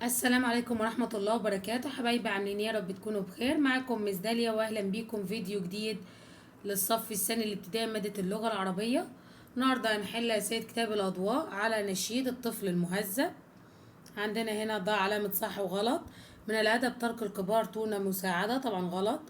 السلام عليكم ورحمة الله وبركاته. حبايبي عاملين ايه؟ يا رب تكونوا بخير. معكم مس داليا واهلا بيكم فيديو جديد للصف الثاني الابتدائي مادة اللغة العربية. النهارده هنحل أسئلة كتاب الأضواء على نشيد الطفل المهذب. عندنا هنا ضع علامة صح وغلط. من الأدب ترك الكبار دون مساعدة، طبعا غلط.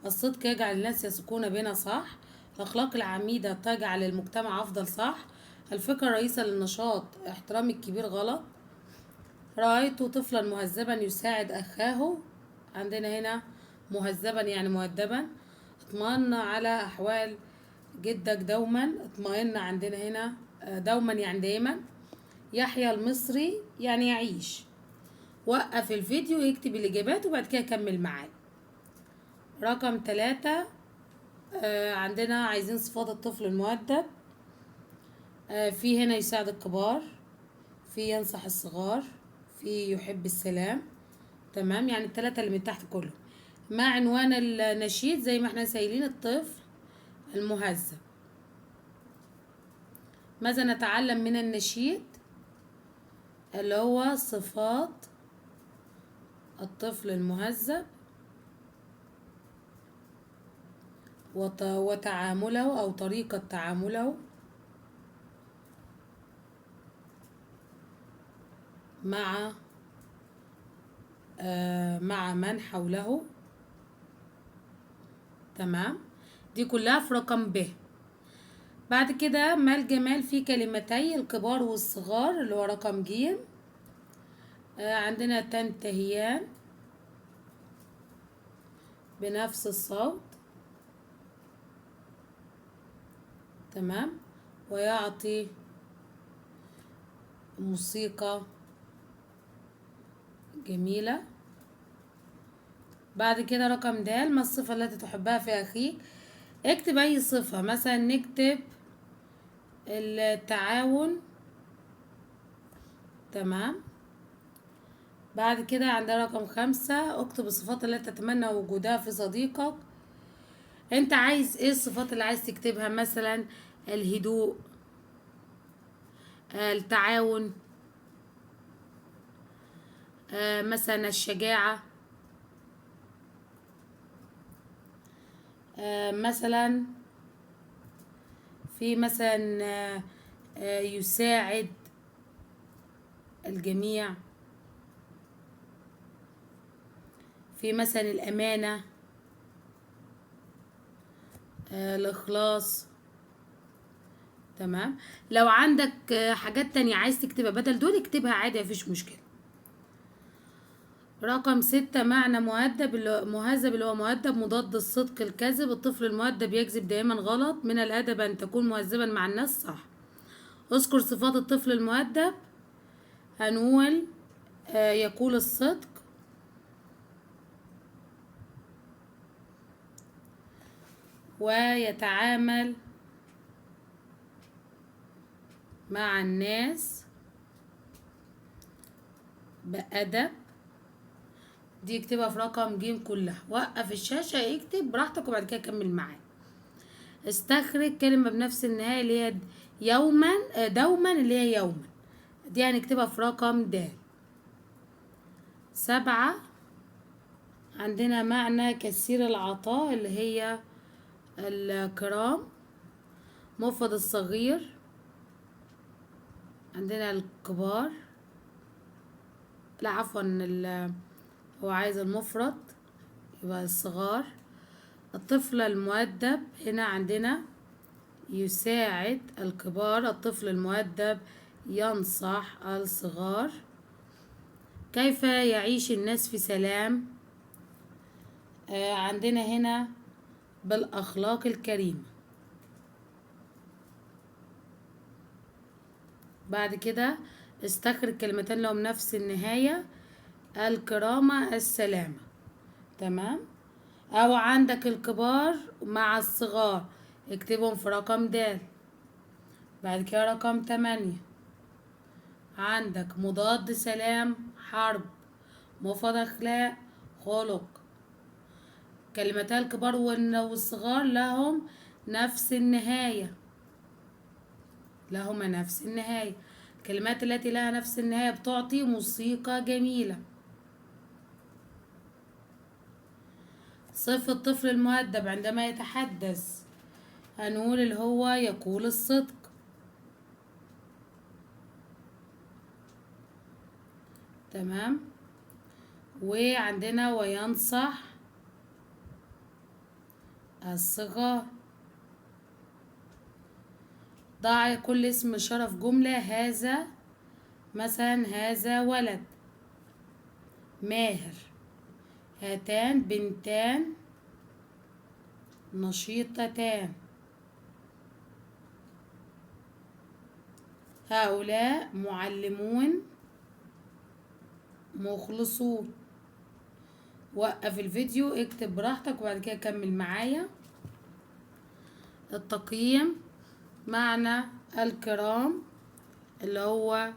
الصدق يجعل الناس يثقون بنا، صح. الأخلاق العميدة تجعل المجتمع أفضل، صح. الفكرة الرئيسة للنشاط احترام الكبير، غلط. رأيت طفلا مهذبا يساعد أخاه. عندنا هنا مهذبا يعني مؤدبا. اطمئن على أحوال جدك دوما. اطمئن عندنا هنا دوما يعني دايما. يحيى المصري يعني يعيش. وقف الفيديو يكتب الإجابات وبعد كده كمل معايا. رقم 3. عندنا عايزين صفات الطفل المؤدب. في هنا يساعد الكبار، في ينصح الصغار، في يحب السلام. تمام، يعني التلاتة اللي من تحت كله. ما عنوان النشيد؟ زي ما احنا سايلين الطفل المهذب. ماذا نتعلم من النشيد؟ اللي هو صفات الطفل المهذب وتعامله أو طريقة تعامله مع من حوله. تمام، دي كلها في رقم ب. بعد كده ما الجمال في كلمتي الكبار والصغار، اللي هو رقم ج. عندنا تنتهيان بنفس الصوت. تمام، ويعطي موسيقى جميلة. بعد كده رقم د. ما الصفة التي تحبها في أخيك؟ اكتب أي صفة، مثلا نكتب التعاون. تمام. بعد كده عندنا رقم 5. اكتب الصفات التي تتمنى وجودها في صديقك. انت عايز ايه الصفات اللي عايز تكتبها؟ مثلا الهدوء، التعاون، مثلا الشجاعة، مثلا في مثلا يساعد الجميع، في مثلا الأمانة، الإخلاص. تمام، لو عندك حاجات تانية عايز تكتبها بدل دول اكتبها عادي، مفيش مشكلة. رقم 6. معنى مهذب اللي هو مؤدب مضاد الصدق الكذب. الطفل المؤدب يكذب دائما، غلط. من الأدب أن تكون مهذبا مع الناس، صح. اذكر صفات الطفل المؤدب. هنقول يقول الصدق، ويتعامل مع الناس بأدب. دي اكتبها في رقم ج كلها. وقف الشاشة اكتب براحتك وبعد كده كمل معايا. استخرج كلمة بنفس النهاية اللي هي يوما، دوما اللي هي يوما. دي هنكتبها في رقم د. 7. عندنا معنى كثير العطاء اللي هي الكرام. مفرد الصغير، عندنا الكبار، لا عفوا هو عايز المفرد يبقى الصغار. الطفل المؤدب هنا عندنا يساعد الكبار. الطفل المؤدب ينصح الصغار. كيف يعيش الناس في سلام؟ عندنا هنا بالأخلاق الكريمة. بعد كده استخرج كلمتين لهم نفس النهاية، الكرامة، السلامة. تمام، أو عندك الكبار مع الصغار اكتبهم في رقم د. بعد كده رقم 8. عندك مضاد سلام حرب، مفرد أخلاق خلق. كلمتا الكبار والصغار لهم نفس النهاية، لهما نفس النهاية. الكلمات التي لها نفس النهاية بتعطي موسيقى جميلة. صفة الطفل المؤدب عندما يتحدث هنقول اللي هو يقول الصدق. تمام. وعندنا وينصح الصغار. ضع كل اسم إشارة في جملة. هذا مثلا هذا ولد ماهر. هاتان بنتان نشيطتان. هؤلاء معلمون مخلصون. وقف الفيديو اكتب براحتك وبعد كده كمل معايا. التقييم معنى الكرام اللي هو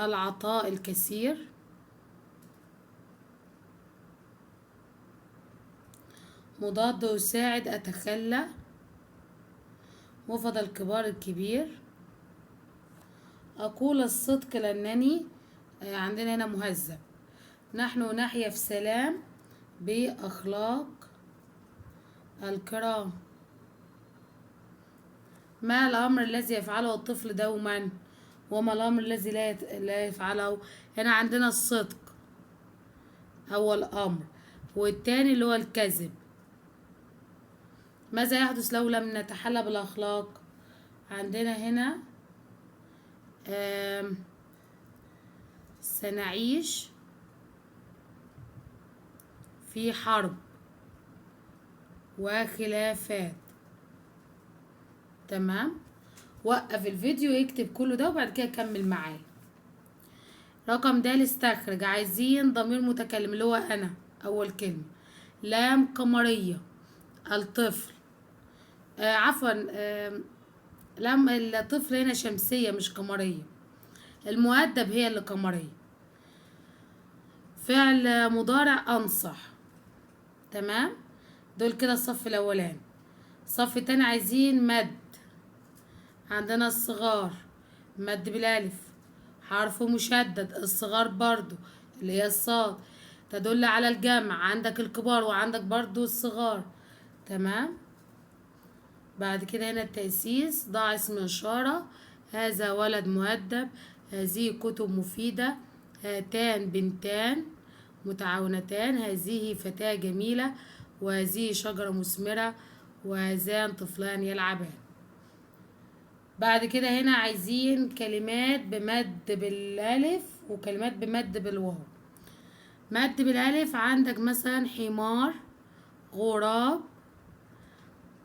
العطاء الكثير. مضاد يساعد أتخلى. مفرد الكبار الكبير. أقول الصدق لأنني عندنا هنا مهذب. نحن نحيا في سلام بأخلاق الكرام. ما الأمر الذي يفعله الطفل دوما وما الأمر الذي لا يفعله؟ هنا عندنا الصدق أول أمر، والتاني اللي هو الكذب. ماذا يحدث لو لم نتحلى بالأخلاق؟ عندنا هنا سنعيش في حرب وخلافات. تمام. وقف الفيديو يكتب كله ده وبعد كده كمل معايا. رقم د استخرج. عايزين ضمير متكلم اللي هو أنا أول كلمة. لام قمرية الطفل. عفوا لام الطفل هنا شمسية مش قمرية. المؤدب هي اللي قمرية. فعل مضارع أنصح. تمام. دول كده الصف الأولاني. الصف التاني عايزين مد. عندنا الصغار مد بالالف حرف مشدد. الصغار برضو اللي هي الصاد تدل على الجمع. عندك الكبار وعندك برضو الصغار. تمام. بعد كده هنا التأسيس. ضع اسم إشارة. هذا ولد مؤدب. هذه كتب مفيدة. هاتان بنتان متعاونتان. هذه فتاة جميلة. وهذه شجرة مثمرة. وهذان طفلان يلعبان. بعد كده هنا عايزين كلمات بمد بالالف وكلمات بمد بالواو. مد بالالف عندك مثلا حمار، غراب،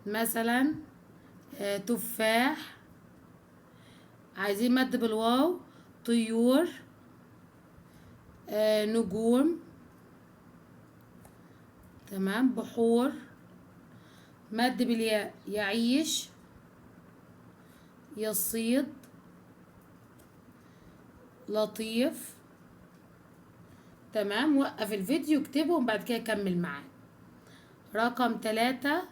مثلا تفاح. عايزين مد بالواو. طيور، نجوم. تمام. بحور. مد بالياء يعيش، يصيد، لطيف. تمام. وقف الفيديو اكتبهم بعد كده كمل معاه. رقم 3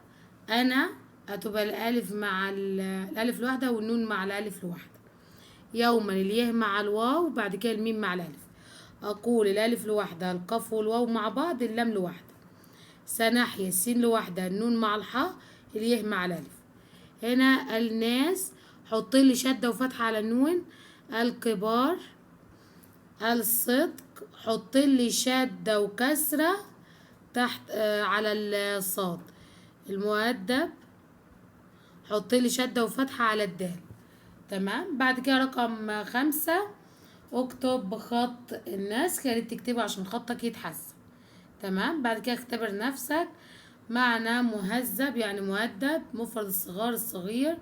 أنا هتبقى الألف مع الألف الواحدة والنون مع الألف الواحدة. يوما الياء مع الواو وبعد كده الميم مع الألف. أقول الألف لوحدها القاف والواو مع بعض اللام لوحدها. سنحيا السين لوحدها النون مع الحاء الياء مع الألف. هنا الناس حط لي شدة وفتحة على النون. الكبار. الصدق حط لي شدة وكسرة تحت على الصاد. المؤدب حط لي شدة وفتحة على الدال. تمام. بعد كده رقم 5 اكتب بخط النسخ. يا ريت تكتبه عشان خطك يتحسن. تمام. بعد كده اختبر نفسك. معنى مهذب يعني مؤدب. مفرد الصغار الصغير.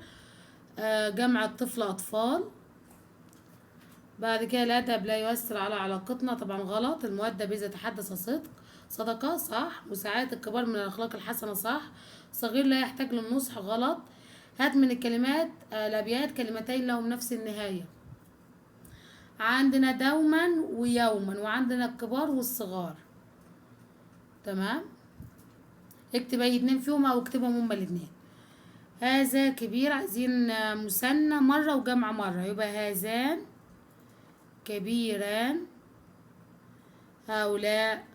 جمع الطفل أطفال. بعد كده الأدب لا يؤثر على علاقتنا طبعا غلط. المؤدب إذا تحدث صدقة صح. مساعدة الكبار من الأخلاق الحسنة صح. صغير لا يحتاج للنصح غلط. هات من الكلمات الأبيات كلمتين لهم نفس النهاية. عندنا دوما ويوما وعندنا الكبار والصغار. تمام. اكتب أي اتنين فيهم أو اكتبهم هما الاتنين. هذا كبير، عايزين مثنى مرة وجمع مرة، يبقى هذان كبيران، هؤلاء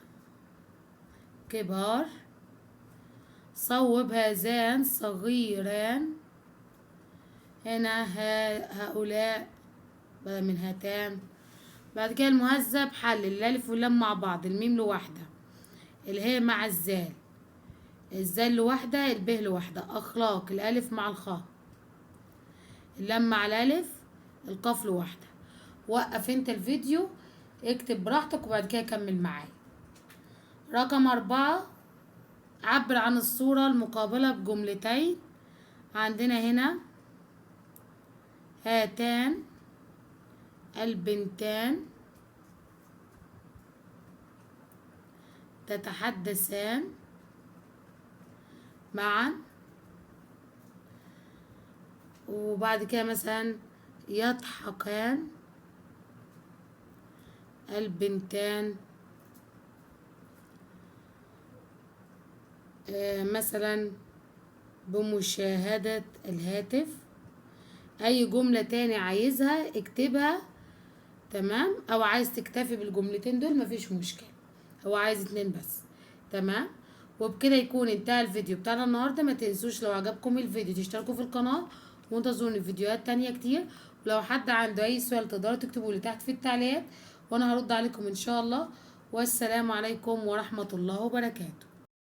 كبار. صوب هذان صغيران، هنا هؤلاء بدل من هاتان. بعد كده المهذب حلل الالف واللام مع بعض، الميم لوحدها، الهاء مع الزال، الزال لوحدها، الب لوحدها. اخلاق الالف مع الخاء، اللام مع الالف، القاف لوحدها. وقف انت الفيديو، اكتب براحتك وبعد كده كمل معايا. رقم 4، عبر عن الصورة المقابلة بجملتين. عندنا هنا هاتان البنتان تتحدثان معا. وبعد كده مثلا يضحكان البنتان مثلا بمشاهدة الهاتف. اي جملة تاني عايزها اكتبها، تمام؟ او عايز تكتفي بالجملتين دول مفيش مشكلة، هو عايز 2 بس، تمام؟ وبكده يكون انتهى الفيديو بتاعنا النهاردة. ما تنسوش لو عجبكم الفيديو تشتركوا في القناة وانتظروني في فيديوهات تانية كتير. ولو حد عنده اي سؤال تقدروا تكتبوا لي تحت في التعليقات وانا هرد عليكم ان شاء الله. والسلام عليكم ورحمة الله وبركاته.